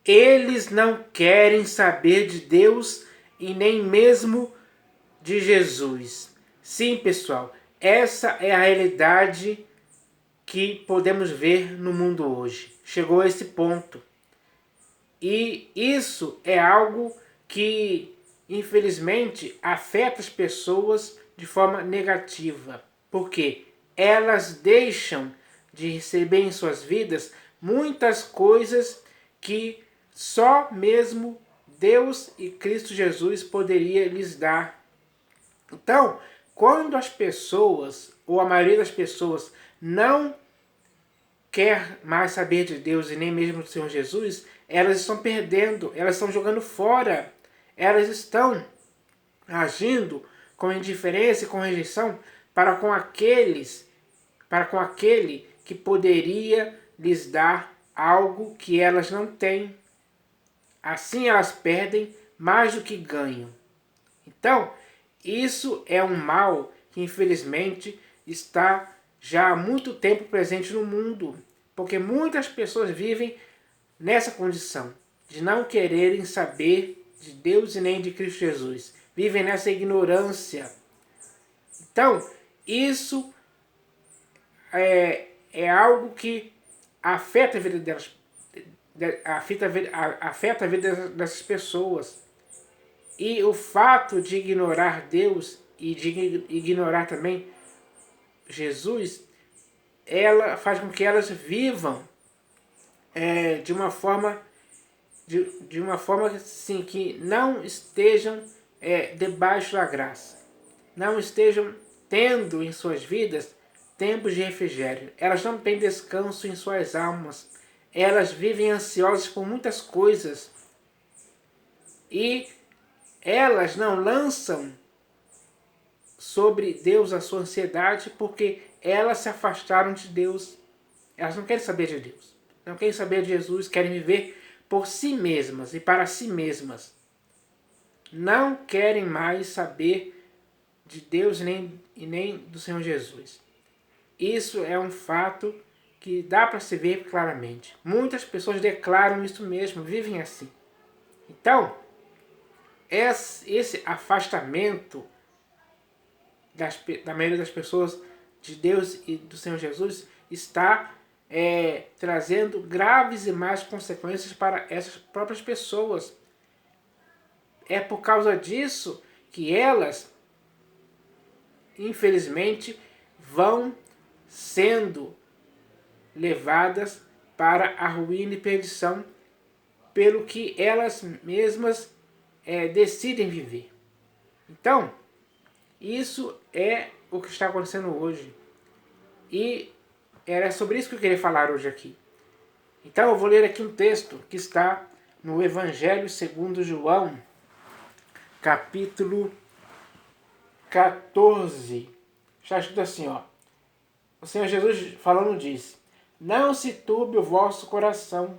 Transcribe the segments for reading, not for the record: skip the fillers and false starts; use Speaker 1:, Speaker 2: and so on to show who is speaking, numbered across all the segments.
Speaker 1: Eles não querem saber de Deus e nem mesmo de Jesus. Sim, pessoal, essa é a realidade que podemos ver no mundo hoje. Chegou a esse ponto. E isso é algo que, infelizmente, afeta as pessoas de forma negativa. Porque elas deixam de receber em suas vidas muitas coisas que só mesmo Deus e Cristo Jesus poderia lhes dar. Então, quando as pessoas, ou a maioria das pessoas, não quer mais saber de Deus e nem mesmo do Senhor Jesus, elas estão perdendo, elas estão jogando fora, elas estão agindo com indiferença e com rejeição para com aquele que poderia lhes dar algo que elas não têm. Assim elas perdem mais do que ganham. Então, isso é um mal que infelizmente está já há muito tempo presente no mundo, porque muitas pessoas vivem nessa condição de não quererem saber de Deus e nem de Cristo Jesus. Vivem nessa ignorância. Então, isso é algo que afeta a vida delas, afeta a vida dessas pessoas. E o fato de ignorar Deus e de ignorar também Jesus, ela faz com que elas vivam de uma forma de uma forma assim, que não estejam debaixo da graça, não estejam tendo em suas vidas tempos de refrigério. Elas não têm descanso em suas almas. Elas vivem ansiosas por muitas coisas e elas não lançam sobre Deus a sua ansiedade porque elas se afastaram de Deus. Elas não querem saber de Deus, não querem saber de Jesus, querem viver por si mesmas e para si mesmas. Não querem mais saber de Deus e nem do Senhor Jesus. Isso é um fato que dá para se ver claramente. Muitas pessoas declaram isso mesmo, vivem assim. Então, esse afastamento da maioria das pessoas de Deus e do Senhor Jesus está trazendo graves e más consequências para essas próprias pessoas. É por causa disso que elas, infelizmente, vão sendo levadas para a ruína e perdição pelo que elas mesmas decidem viver. Então, isso é o que está acontecendo hoje. E era sobre isso que eu queria falar hoje aqui. Então eu vou ler aqui um texto que está no Evangelho segundo João, capítulo 14. Está escrito assim, ó. O Senhor Jesus falando disse: Não se turbe o vosso coração.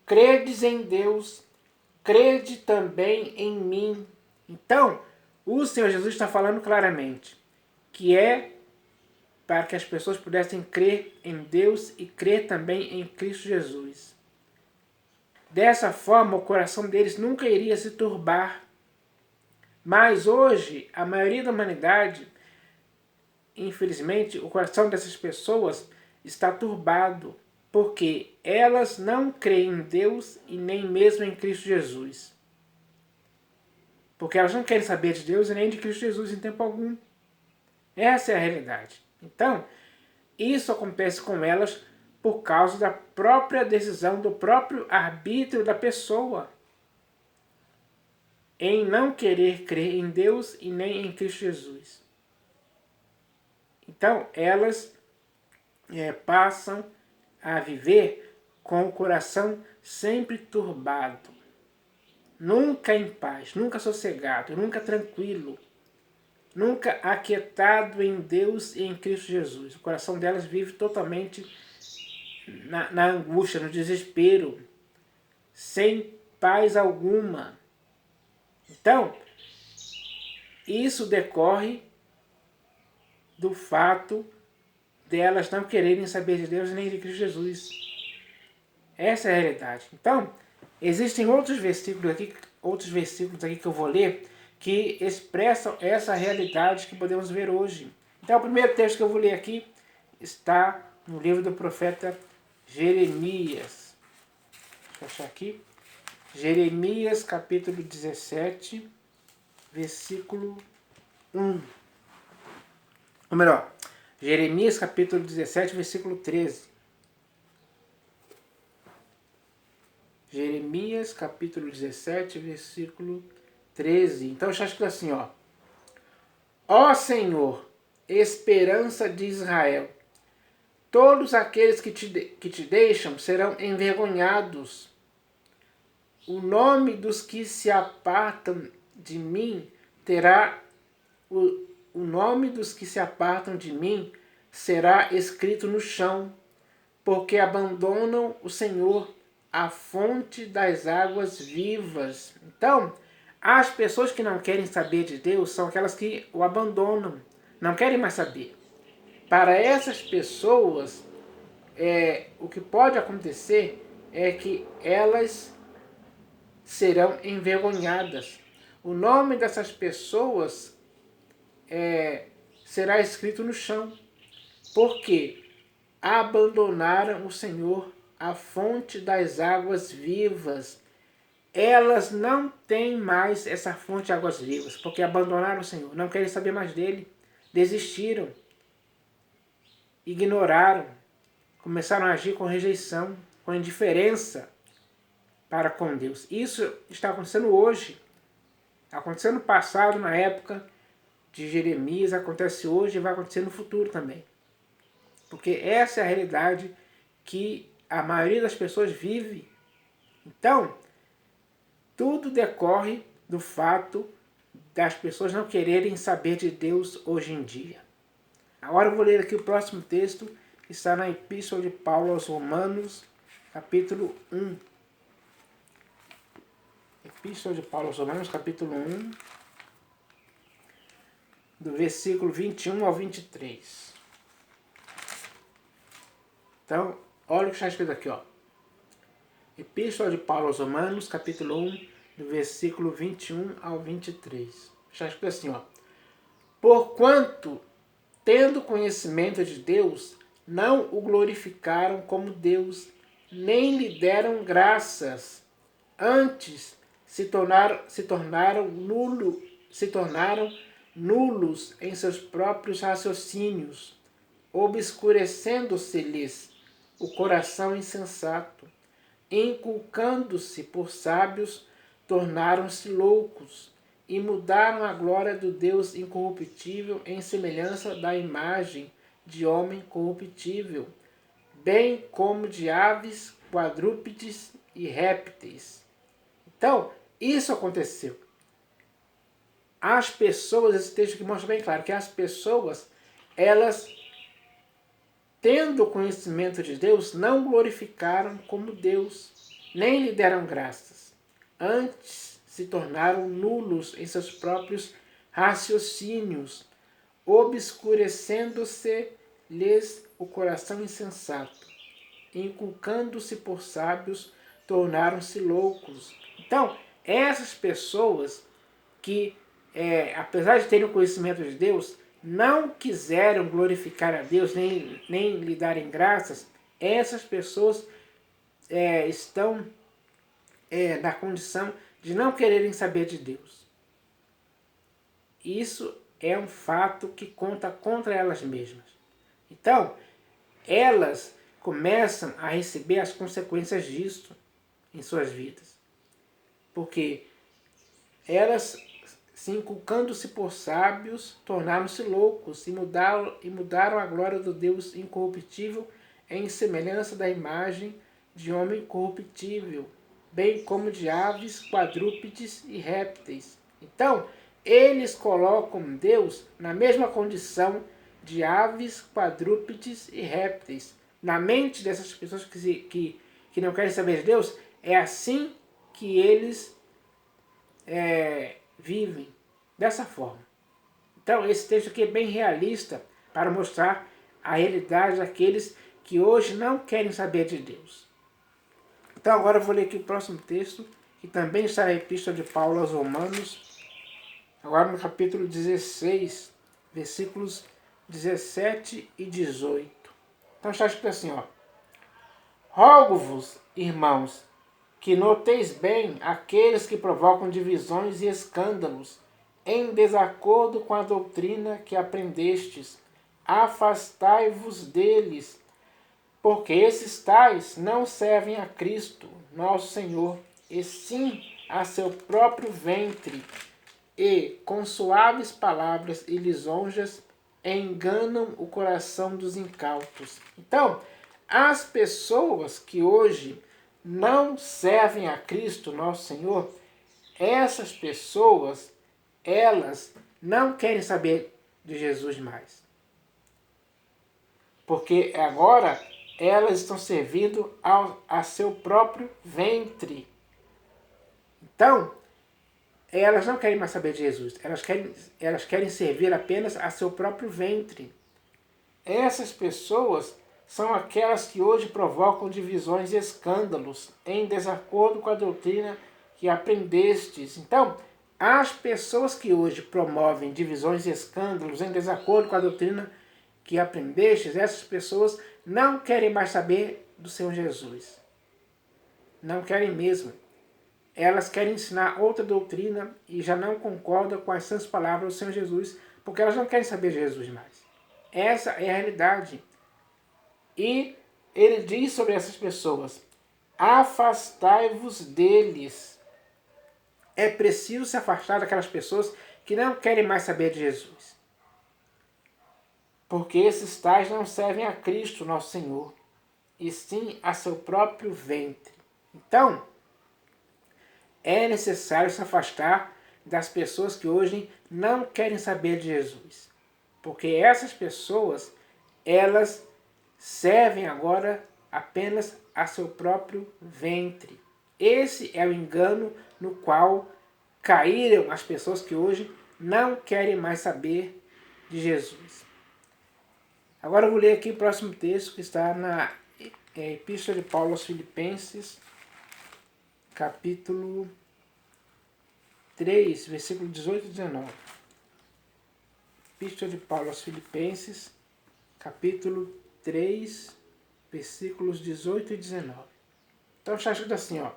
Speaker 1: Credes em Deus, crede também em mim. Então, o Senhor Jesus está falando claramente que é para que as pessoas pudessem crer em Deus e crer também em Cristo Jesus. Dessa forma, o coração deles nunca iria se turbar. Mas hoje, a maioria da humanidade, infelizmente, o coração dessas pessoas está turbado, porque elas não creem em Deus e nem mesmo em Cristo Jesus. Porque elas não querem saber de Deus e nem de Cristo Jesus em tempo algum. Essa é a realidade. Então, isso acontece com elas por causa da própria decisão, do próprio arbítrio da pessoa em não querer crer em Deus e nem em Cristo Jesus. Então, elas passam a viver com o coração sempre turbado, nunca em paz, nunca sossegado, nunca tranquilo, nunca aquietado em Deus e em Cristo Jesus. O coração delas vive totalmente na angústia, no desespero, sem paz alguma. Então, isso decorre do fato delas não quererem saber de Deus nem de Cristo Jesus. Essa é a realidade. Então, Existem outros versículos aqui que eu vou ler, que expressam essa realidade que podemos ver hoje. Então, o primeiro texto que eu vou ler aqui está no livro do profeta Jeremias. Deixa eu achar aqui. Jeremias, capítulo 17, versículo 1. Ou melhor, Jeremias, capítulo 17, versículo 13. Jeremias, capítulo 17, versículo 13. Então está escrito assim, ó. Ó Senhor, esperança de Israel, todos aqueles que te deixam serão envergonhados. O nome dos que se apartam de mim terá o nome dos que se apartam de mim será escrito no chão, porque abandonam o Senhor, a fonte das águas vivas. Então, as pessoas que não querem saber de Deus são aquelas que o abandonam, não querem mais saber. Para essas pessoas, o que pode acontecer é que elas serão envergonhadas. O nome dessas pessoas será escrito no chão, porque abandonaram o Senhor, a fonte das águas vivas. Elas não têm mais essa fonte de águas vivas, porque abandonaram o Senhor, não querem saber mais dele, desistiram, ignoraram, começaram a agir com rejeição, com indiferença para com Deus. Isso está acontecendo hoje, aconteceu no passado, na época de Jeremias, acontece hoje e vai acontecer no futuro também. Porque essa é a realidade que a maioria das pessoas vive. Então, tudo decorre do fato das pessoas não quererem saber de Deus hoje em dia. Agora eu vou ler aqui o próximo texto, que está na Epístola de Paulo aos Romanos, capítulo 1. Epístola de Paulo aos Romanos, capítulo 1, do versículo 21 ao 23. Então, olha o que está escrito aqui, ó. Epístola de Paulo aos Romanos, capítulo 1, do versículo 21 ao 23. Está escrito assim, ó. Porquanto, tendo conhecimento de Deus, não o glorificaram como Deus, nem lhe deram graças. Antes, se tornaram nulos em seus próprios raciocínios, obscurecendo-se-lhes o coração insensato. Inculcando-se por sábios, tornaram-se loucos e mudaram a glória do Deus incorruptível em semelhança da imagem de homem corruptível, bem como de aves, quadrúpedes e répteis. Então, isso aconteceu. As pessoas, esse texto aqui mostra bem claro que as pessoas, elas, tendo conhecimento de Deus, não glorificaram como Deus, nem lhe deram graças. Antes se tornaram nulos em seus próprios raciocínios, obscurecendo-se-lhes o coração insensato. Inculcando-se por sábios, tornaram-se loucos. Então, essas pessoas que, apesar de terem o conhecimento de Deus, não quiseram glorificar a Deus, nem lhe darem graças, essas pessoas estão na condição de não quererem saber de Deus. Isso é um fato que conta contra elas mesmas. Então, elas começam a receber as consequências disso em suas vidas. Porque elas, se inculcando-se por sábios, tornaram-se loucos e mudaram a glória do Deus incorruptível em semelhança da imagem de homem corruptível, bem como de aves, quadrúpedes e répteis. Então, eles colocam Deus na mesma condição de aves, quadrúpedes e répteis. Na mente dessas pessoas que não querem saber de Deus, é assim que eles vivem, dessa forma. Então, esse texto aqui é bem realista para mostrar a realidade daqueles que hoje não querem saber de Deus. Então agora eu vou ler aqui o próximo texto, que também está na Epístola de Paulo aos Romanos, agora no capítulo 16, versículos 17 e 18. Então está escrito assim, ó. Rogo-vos, irmãos, que noteis bem aqueles que provocam divisões e escândalos, em desacordo com a doutrina que aprendestes. Afastai-vos deles, porque esses tais não servem a Cristo, nosso Senhor, e sim a seu próprio ventre, e, com suaves palavras e lisonjas, enganam o coração dos incautos. Então, as pessoas que hoje não servem a Cristo, nosso Senhor, essas pessoas, elas não querem saber de Jesus mais. Porque agora elas estão servindo a seu próprio ventre. Então, elas não querem mais saber de Jesus. Elas querem servir apenas a seu próprio ventre. Essas pessoas são aquelas que hoje provocam divisões e escândalos em desacordo com a doutrina que aprendestes. Então, as pessoas que hoje promovem divisões e escândalos em desacordo com a doutrina que aprendestes, essas pessoas não querem mais saber do Senhor Jesus. Não querem mesmo. Elas querem ensinar outra doutrina e já não concordam com as santas palavras do Senhor Jesus, porque elas não querem saber de Jesus mais. Essa é a realidade. E ele diz sobre essas pessoas, afastai-vos deles. É preciso se afastar daquelas pessoas que não querem mais saber de Jesus. Porque esses tais não servem a Cristo, nosso Senhor, e sim a seu próprio ventre. Então, é necessário se afastar das pessoas que hoje não querem saber de Jesus. Porque essas pessoas, elas servem agora apenas a seu próprio ventre. Esse é o engano no qual caíram as pessoas que hoje não querem mais saber de Jesus. Agora eu vou ler aqui o próximo texto que está na Epístola de Paulo aos Filipenses, capítulo 3, versículo 18 e 19. Epístola de Paulo aos Filipenses, capítulo 3, versículos 18 e 19. Então está escrito assim, ó.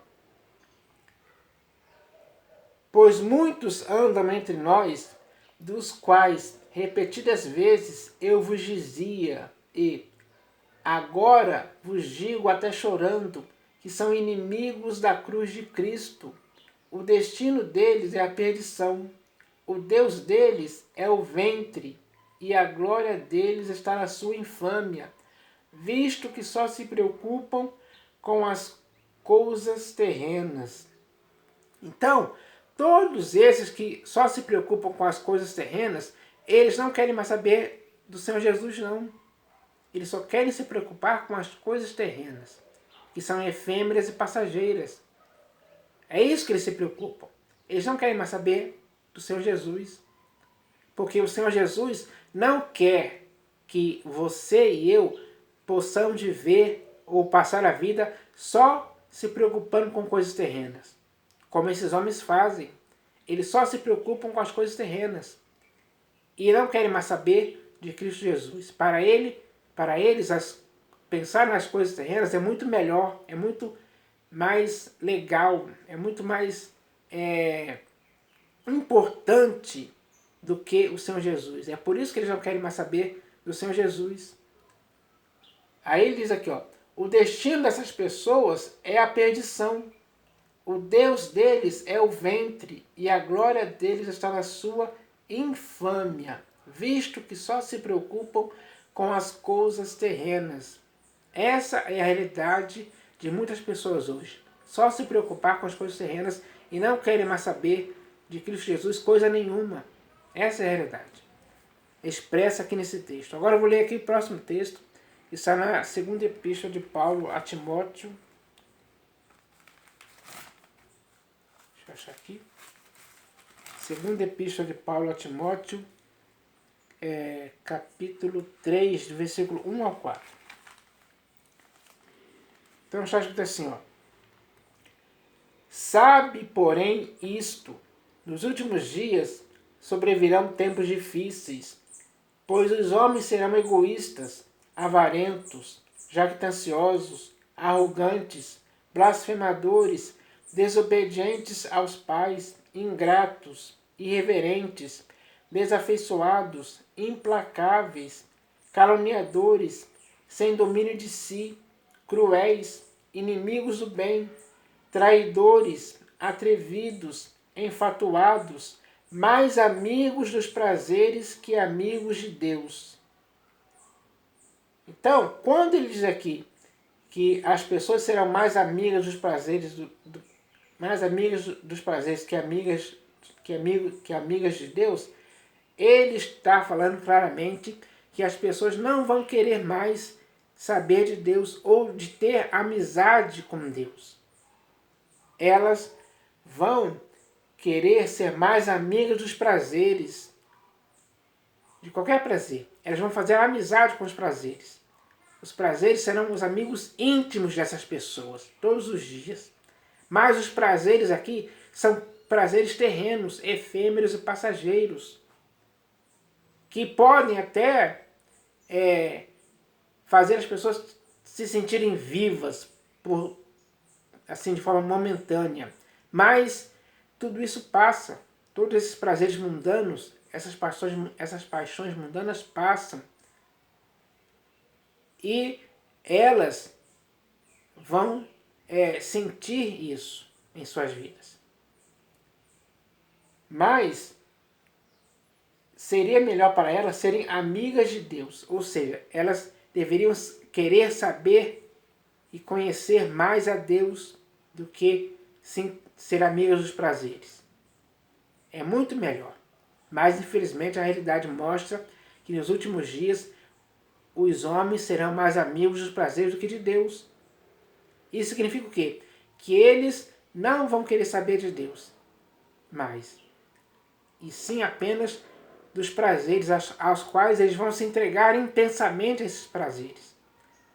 Speaker 1: Pois muitos andam entre nós, dos quais repetidas vezes eu vos dizia, e agora vos digo até chorando, que são inimigos da cruz de Cristo. O destino deles é a perdição. O Deus deles é o ventre, e a glória deles está na sua infâmia, visto que só se preocupam com as coisas terrenas. Então, todos esses que só se preocupam com as coisas terrenas, eles não querem mais saber do Senhor Jesus, não. Eles só querem se preocupar com as coisas terrenas, que são efêmeras e passageiras. É isso que eles se preocupam. Eles não querem mais saber do Senhor Jesus. Porque o Senhor Jesus não quer que você e eu possamos viver ou passar a vida só se preocupando com coisas terrenas. Como esses homens fazem. Eles só se preocupam com as coisas terrenas. E não querem mais saber de Cristo Jesus. Para eles, pensar nas coisas terrenas é muito melhor, é muito mais legal, é muito mais importante do que o Senhor Jesus. É por isso que eles não querem mais saber do Senhor Jesus. Aí ele diz aqui, ó, o destino dessas pessoas é a perdição. O Deus deles é o ventre, e a glória deles está na sua infâmia, visto que só se preocupam com as coisas terrenas. Essa é a realidade de muitas pessoas hoje. Só se preocupar com as coisas terrenas e não querem mais saber de Cristo Jesus coisa nenhuma. Essa é a realidade. Expressa aqui nesse texto. Agora eu vou ler aqui o próximo texto, que está na segunda epístola de Paulo a Timóteo. Deixa eu achar aqui. Segunda epístola de Paulo a Timóteo, capítulo 3, versículo 1 ao 4. Então está escrito assim, ó. Sabe, porém, isto: nos últimos dias sobrevirão tempos difíceis, pois os homens serão egoístas, avarentos, jactanciosos, arrogantes, blasfemadores, desobedientes aos pais, ingratos, irreverentes, desafeiçoados, implacáveis, caluniadores, sem domínio de si, cruéis, inimigos do bem, traidores, atrevidos, enfatuados, mais amigos dos prazeres que amigos de Deus. Então, quando ele diz aqui que as pessoas serão mais amigas dos prazeres, mais amigas dos prazeres que amigas de Deus, ele está falando claramente que as pessoas não vão querer mais saber de Deus ou de ter amizade com Deus. Elas vão querer ser mais amigas dos prazeres, de qualquer prazer. Elas vão fazer amizade com os prazeres. Os prazeres serão os amigos íntimos dessas pessoas, todos os dias. Mas os prazeres aqui são prazeres terrenos, efêmeros e passageiros, que podem até fazer as pessoas se sentirem vivas, assim, de forma momentânea. Mas tudo isso passa. Todos esses prazeres mundanos, essas paixões mundanas passam. E elas vão sentir isso em suas vidas. Mas seria melhor para elas serem amigas de Deus. Ou seja, elas deveriam querer saber e conhecer mais a Deus do que ser amigas dos prazeres. É muito melhor. Mas, infelizmente, a realidade mostra que nos últimos dias os homens serão mais amigos dos prazeres do que de Deus. Isso significa o quê? Que eles não vão querer saber de Deus mais, e sim apenas dos prazeres aos quais eles vão se entregar intensamente a esses prazeres,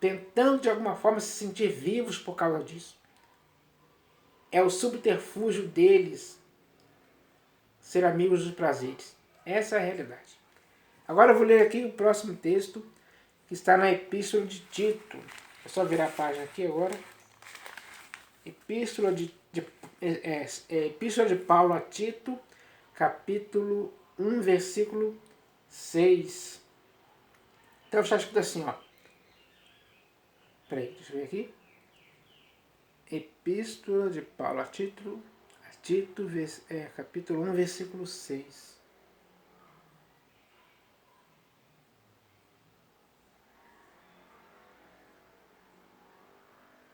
Speaker 1: tentando de alguma forma se sentir vivos por causa disso. É o subterfúgio deles ser amigos dos prazeres. Essa é a realidade. Agora eu vou ler aqui o próximo texto, que está na Epístola de Tito. É só virar a página aqui agora. Epístola de Paulo a Tito, capítulo 1, versículo 6. Então está escrito assim, ó. Peraí, deixa eu ver aqui. Epístola de Paulo a Tito, capítulo 1, versículo 6.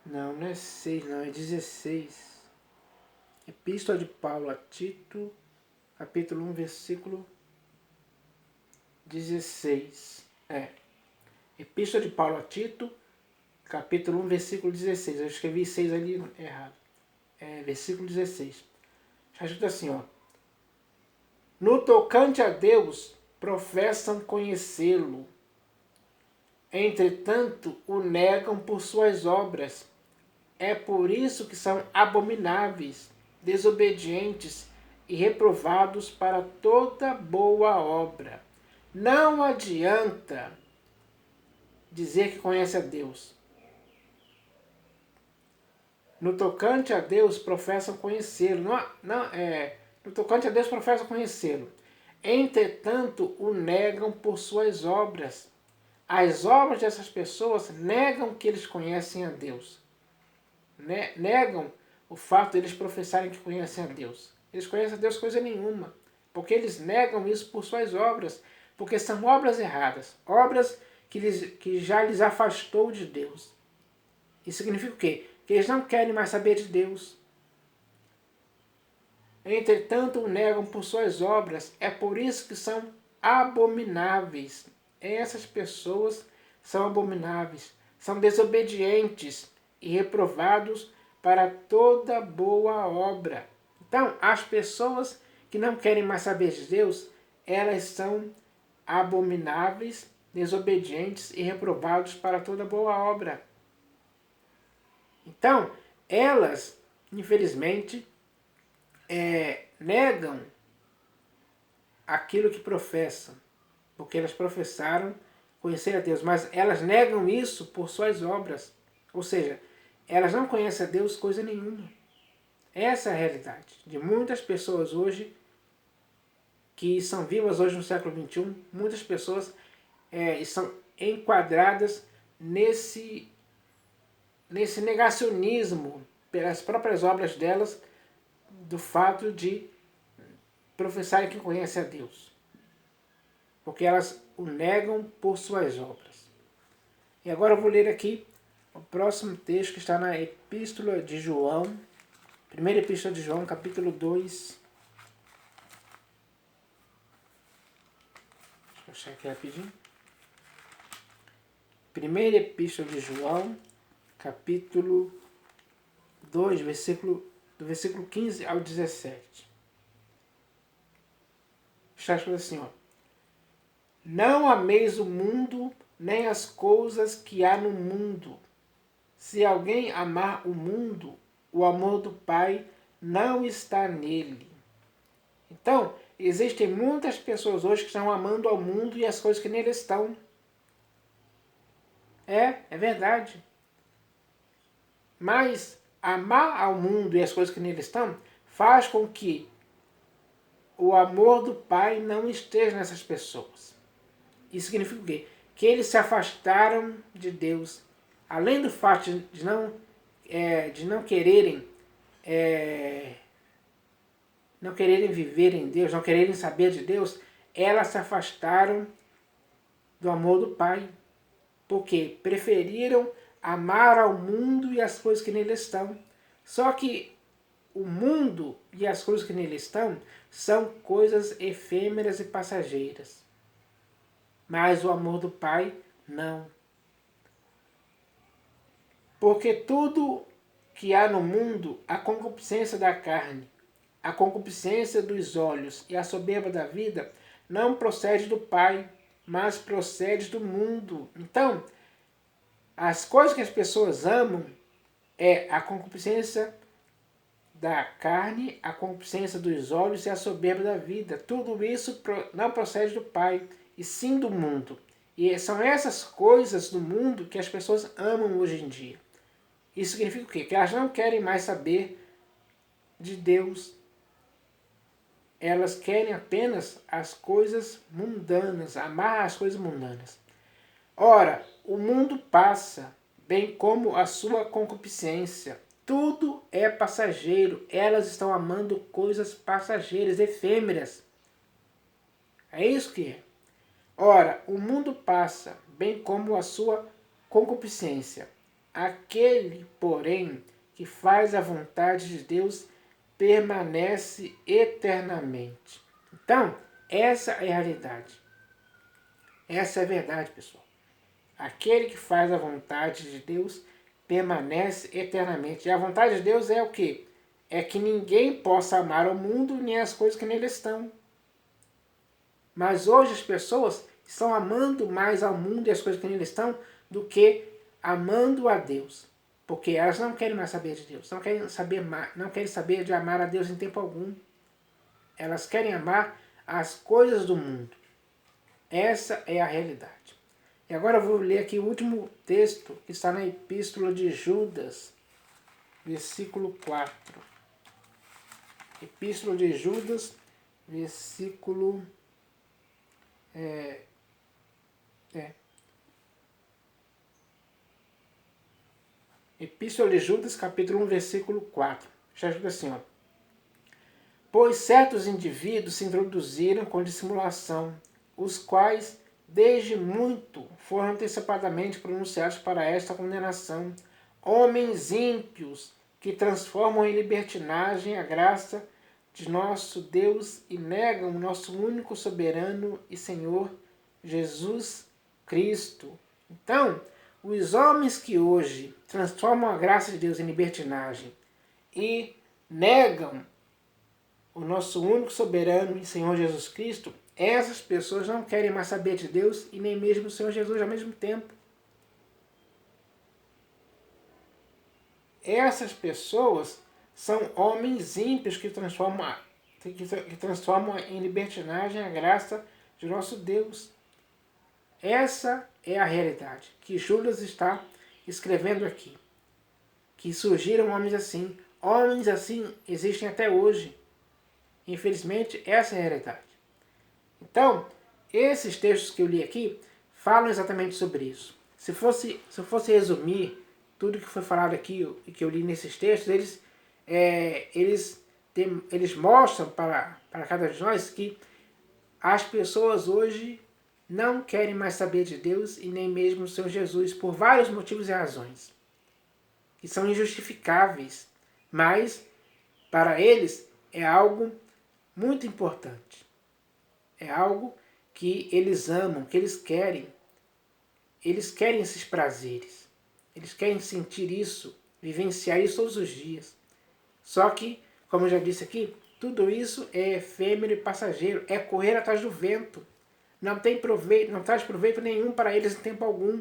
Speaker 1: Não, não é 6, não, é 16. Epístola de Paulo a Tito, capítulo 1, versículo 16. Epístola de Paulo a Tito, capítulo 1, versículo 16. Eu escrevi 6 ali errado. Versículo 16. Está escrito assim, ó. No tocante a Deus, professam conhecê-lo. Entretanto, o negam por suas obras. É por isso que são abomináveis, desobedientes e reprovados para toda boa obra. Não adianta dizer que conhece a Deus. No tocante a Deus, professam conhecê-lo. No tocante a Deus, professam conhecê-lo. Entretanto, o negam por suas obras. As obras dessas pessoas negam que eles conhecem a Deus. Negam o fato de eles professarem que conhecem a Deus. Eles conhecem a Deus coisa nenhuma, porque eles negam isso por suas obras, porque são obras erradas, obras que já lhes afastou de Deus. Isso significa o quê? Que eles não querem mais saber de Deus. Entretanto, o negam por suas obras, é por isso que são abomináveis. Essas pessoas são abomináveis, são desobedientes e reprovados para toda boa obra. Então, as pessoas que não querem mais saber de Deus, elas são abomináveis, desobedientes e reprovados para toda boa obra. Então, elas infelizmente, negam aquilo que professam, porque elas professaram conhecer a Deus, mas elas negam isso por suas obras, ou seja, elas não conhecem a Deus coisa nenhuma. Essa é a realidade de muitas pessoas hoje, que são vivas hoje no século XXI, muitas pessoas estão enquadradas nesse negacionismo pelas próprias obras delas, do fato de professarem que conhecem a Deus, porque elas o negam por suas obras. E agora eu vou ler aqui o próximo texto que está na Epístola de João, primeira Epístola de João, capítulo 2. Deixa eu achar aqui rapidinho. Primeira Epístola de João, capítulo 2, do versículo 15 ao 17. Está escrito assim, ó. Não ameis o mundo, nem as coisas que há no mundo. Se alguém amar o mundo, o amor do Pai não está nele. Então, existem muitas pessoas hoje que estão amando ao mundo e as coisas que nele estão. É verdade. Mas amar ao mundo e as coisas que nele estão faz com que o amor do Pai não esteja nessas pessoas. Isso significa o quê? Que eles se afastaram de Deus. Além do fato de não quererem viver em Deus, não quererem saber de Deus, elas se afastaram do amor do Pai. Porque preferiram amar ao mundo e as coisas que nele estão. Só que o mundo e as coisas que nele estão são coisas efêmeras e passageiras. Mas o amor do Pai, não. Porque tudo que há no mundo, a concupiscência da carne, a concupiscência dos olhos e a soberba da vida, não procede do Pai, mas procede do mundo. Então, as coisas que as pessoas amam é a concupiscência da carne, a concupiscência dos olhos e a soberba da vida. Tudo isso não procede do Pai, e sim do mundo. E são essas coisas do mundo que as pessoas amam hoje em dia. Isso significa o quê? Que elas não querem mais saber de Deus. Elas querem apenas as coisas mundanas, amar as coisas mundanas. Ora, o mundo passa, bem como a sua concupiscência. Tudo é passageiro. Elas estão amando coisas passageiras, efêmeras. É isso que é. Ora, o mundo passa, bem como a sua concupiscência. Aquele, porém, que faz a vontade de Deus permanece eternamente. Então, essa é a realidade. Essa é a verdade, pessoal. Aquele que faz a vontade de Deus permanece eternamente. E a vontade de Deus é o quê? É que ninguém possa amar o mundo nem as coisas que nele estão. Mas hoje as pessoas estão amando mais ao mundo e as coisas que nele estão do que amando a Deus. Porque elas não querem mais saber de Deus, não querem saber de amar a Deus em tempo algum. Elas querem amar as coisas do mundo. Essa é a realidade. E agora eu vou ler aqui o último texto que está na Epístola de Judas, versículo 4. Epístola de Judas, versículo... Epístola de Judas, capítulo 1, versículo 4. Já ajuda assim, ó. Pois certos indivíduos se introduziram com dissimulação, os quais, desde muito, foram antecipadamente pronunciados para esta condenação, homens ímpios, que transformam em libertinagem a graça de nosso Deus e negam o nosso único soberano e Senhor, Jesus Cristo. Então, os homens que hoje transformam a graça de Deus em libertinagem e negam o nosso único soberano e Senhor Jesus Cristo, essas pessoas não querem mais saber de Deus e nem mesmo do Senhor Jesus ao mesmo tempo. Essas pessoas são homens ímpios que transformam em libertinagem a graça de nosso Deus. Essa é a realidade que Judas está escrevendo aqui. Que surgiram homens assim. Homens assim existem até hoje. Infelizmente, essa é a realidade. Então, esses textos que eu li aqui falam exatamente sobre isso. Se eu fosse resumir tudo que foi falado aqui e que eu li nesses textos, eles mostram para cada um de nós que as pessoas hoje não querem mais saber de Deus e nem mesmo do Senhor Jesus por vários motivos e razões que são injustificáveis, mas para eles é algo muito importante. É algo que eles amam, que eles querem. Eles querem esses prazeres. Eles querem sentir isso, vivenciar isso todos os dias. Só que, como eu já disse aqui, tudo isso é efêmero e passageiro. É correr atrás do vento. Não tem proveito, não traz proveito nenhum para eles em tempo algum.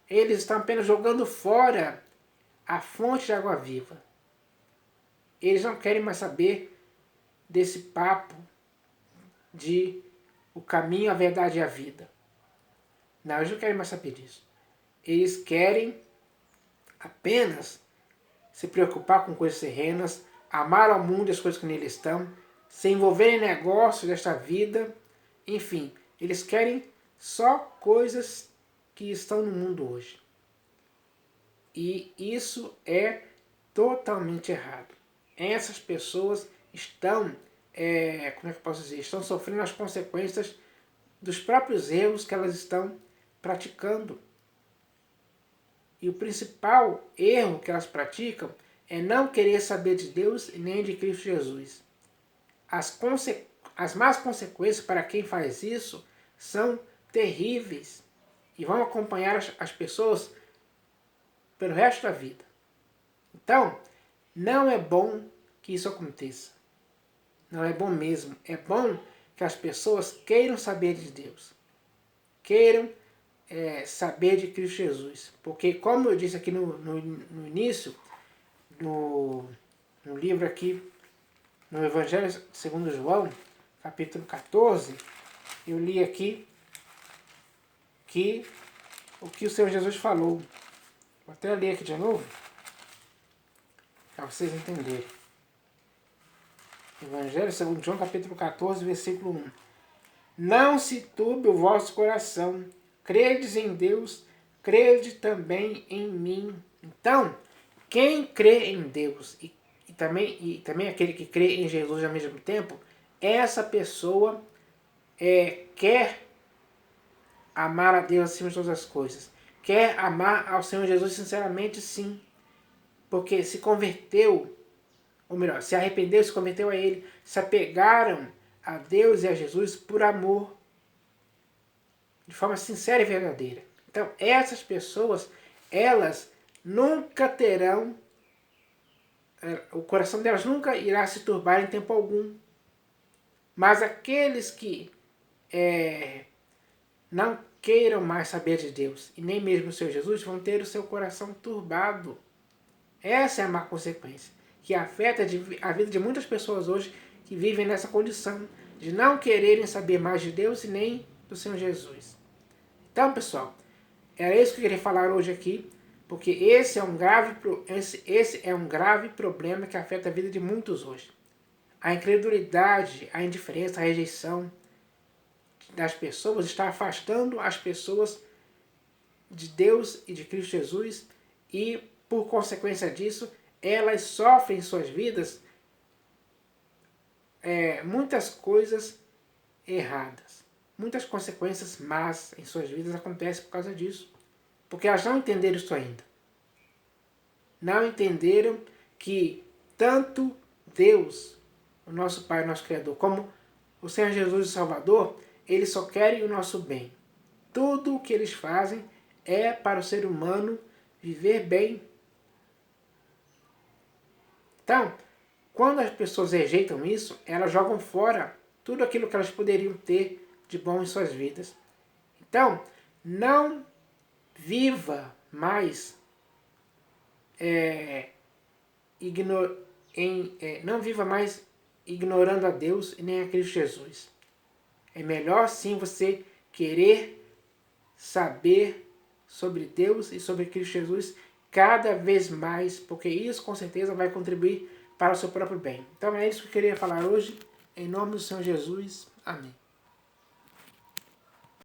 Speaker 1: Eles estão apenas jogando fora a fonte de água viva. Eles não querem mais saber desse papo de o caminho, a verdade e a vida. Não, eles não querem mais saber disso. Eles querem apenas se preocupar com coisas terrenas, amar ao mundo e as coisas que nele estão, se envolver em negócios desta vida, enfim, eles querem só coisas que estão no mundo hoje. E isso é totalmente errado. Essas pessoas estão, como é que eu posso dizer, estão sofrendo as consequências dos próprios erros que elas estão praticando. E o principal erro que elas praticam é não querer saber de Deus e nem de Cristo Jesus. As más consequências para quem faz isso são terríveis e vão acompanhar as pessoas pelo resto da vida. Então, não é bom que isso aconteça. Não é bom mesmo. É bom que as pessoas queiram saber de Deus. Queiram saber de Cristo Jesus. Porque, como eu disse aqui no início, no livro aqui, no Evangelho segundo João, capítulo 14, eu li aqui que o que o Senhor Jesus falou. Vou até ler aqui de novo, para vocês entenderem. Evangelho segundo João, capítulo 14, versículo 1. Não se turbe o vosso coração. Credes em Deus, crede também em mim. Então, quem crê em Deus e também aquele que crê em Jesus ao mesmo tempo, essa pessoa quer amar a Deus acima de todas as coisas. Quer amar ao Senhor Jesus sinceramente, sim. Porque se converteu, ou melhor, se arrependeu, se converteu a Ele, se apegaram a Deus e a Jesus por amor, de forma sincera e verdadeira. Então, essas pessoas, elas nunca terão, o coração delas nunca irá se turbar em tempo algum. Mas aqueles que não queiram mais saber de Deus, e nem mesmo o Senhor Jesus, vão ter o seu coração turbado. Essa é a má consequência, que afeta a vida de muitas pessoas hoje que vivem nessa condição de não quererem saber mais de Deus e nem do Senhor Jesus. Então, pessoal, era isso que eu queria falar hoje aqui, porque esse é um grave problema que afeta a vida de muitos hoje. A incredulidade, a indiferença, a rejeição das pessoas está afastando as pessoas de Deus e de Cristo Jesus e, por consequência disso, elas sofrem em suas vidas muitas coisas erradas. Muitas consequências más em suas vidas acontecem por causa disso. Porque elas não entenderam isso ainda. Não entenderam que tanto Deus, o nosso Pai, o nosso Criador, como o Senhor Jesus, o Salvador, eles só querem o nosso bem. Tudo o que eles fazem é para o ser humano viver bem. Então, quando as pessoas rejeitam isso, elas jogam fora tudo aquilo que elas poderiam ter de bom em suas vidas. Então, não viva mais não viva mais ignorando a Deus e nem a Cristo Jesus. É melhor sim você querer saber sobre Deus e sobre Cristo Jesus cada vez mais, porque isso com certeza vai contribuir para o seu próprio bem. Então é isso que eu queria falar hoje. Em nome do Senhor Jesus. Amém.